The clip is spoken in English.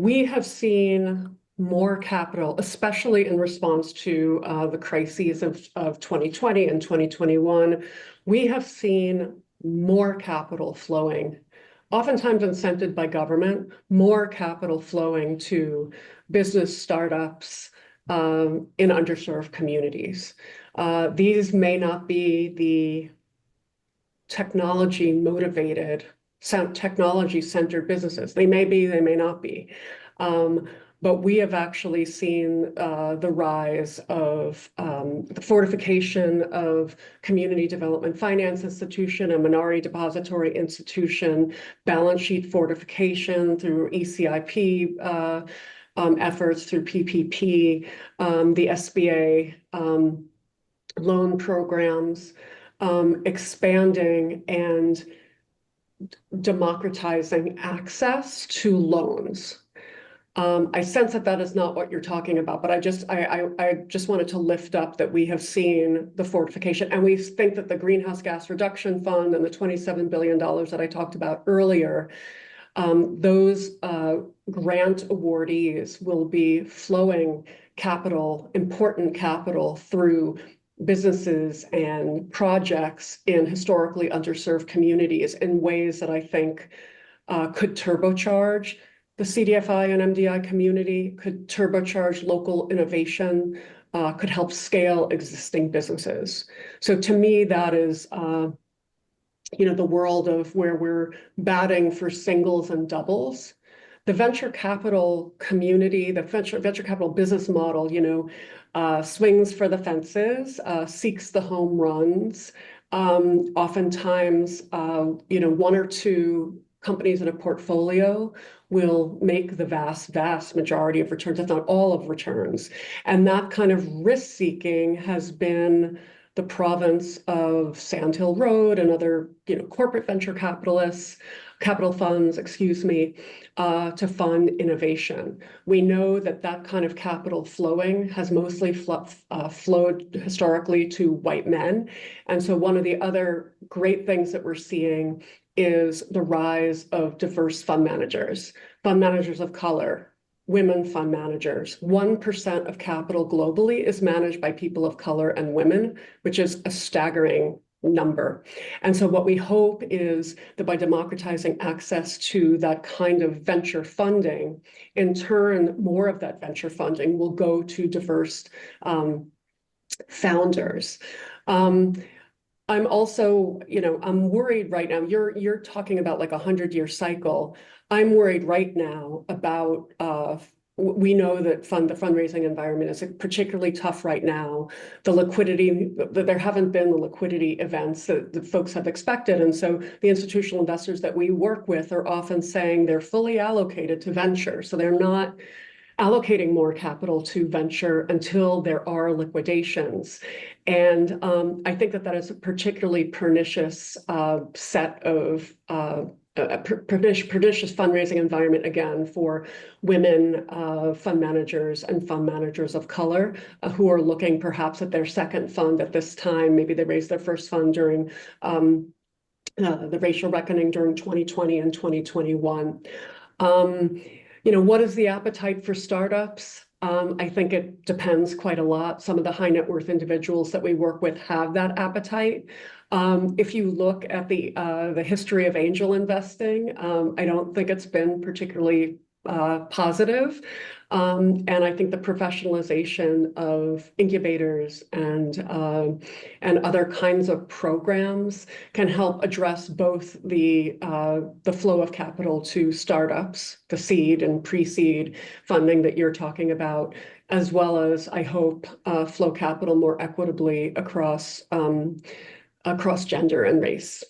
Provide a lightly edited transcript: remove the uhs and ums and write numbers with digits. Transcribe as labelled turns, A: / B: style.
A: We have seen more capital, especially in response to the crises of 2020 and 2021. We have seen more capital flowing, oftentimes incented by government, more capital flowing to business startups in underserved communities. These may not be the technology-motivated, technology-centered businesses. They may be, they may not be. But we have actually seen the rise of the fortification of community development finance institution, a minority depository institution, balance sheet fortification through ECIP efforts, through PPP, the SBA loan programs, expanding and democratizing access to loans. I sense that that is not what you're talking about, but I just wanted to lift up that we have seen the fortification, and we think that the Greenhouse Gas Reduction Fund and the $27 billion that I talked about earlier, those grant awardees will be flowing capital, important capital, through businesses and projects in historically underserved communities in ways that I think could turbocharge the CDFI and MDI community, could turbocharge local innovation, could help scale existing businesses. So to me, that is the world of where we're batting for singles and doubles. The venture capital community, the venture capital business model, swings for the fences, seeks the home runs. Oftentimes, one or two companies in a portfolio will make the vast majority of returns, if not all of returns. And that kind of risk-seeking has been the province of Sand Hill Road and other, corporate venture capital funds, to fund innovation. We know that that kind of capital flowing has mostly flowed historically to white men. And so one of the other great things that we're seeing is the rise of diverse fund managers of color, women fund managers. 1% of capital globally is managed by people of color and women, which is a staggering number. And so what we hope is that by democratizing access to that kind of venture funding, in turn, more of that venture funding will go to diverse founders. I'm also, I'm worried right now. You're talking about like a 100-year cycle. I'm worried right now about, we know that the fundraising environment is particularly tough right now. The liquidity, there haven't been the liquidity events that the folks have expected. And so the institutional investors that we work with are often saying they're fully allocated to venture. So they're not allocating more capital to venture until there are liquidations. And I think that that is a particularly pernicious set of pernicious fundraising environment, again, for women fund managers and fund managers of color who are looking perhaps at their second fund at this time. Maybe they raised their first fund during the racial reckoning during 2020 and 2021. What is the appetite for startups? I think it depends quite a lot. Some of the high net worth individuals that we work with have that appetite. If you look at the history of angel investing, I don't think it's been particularly positive. And I think the professionalization of incubators and other kinds of programs can help address both the flow of capital to startups, the seed and pre-seed funding that you're talking about, as well as, I hope, flow capital more equitably across gender and race.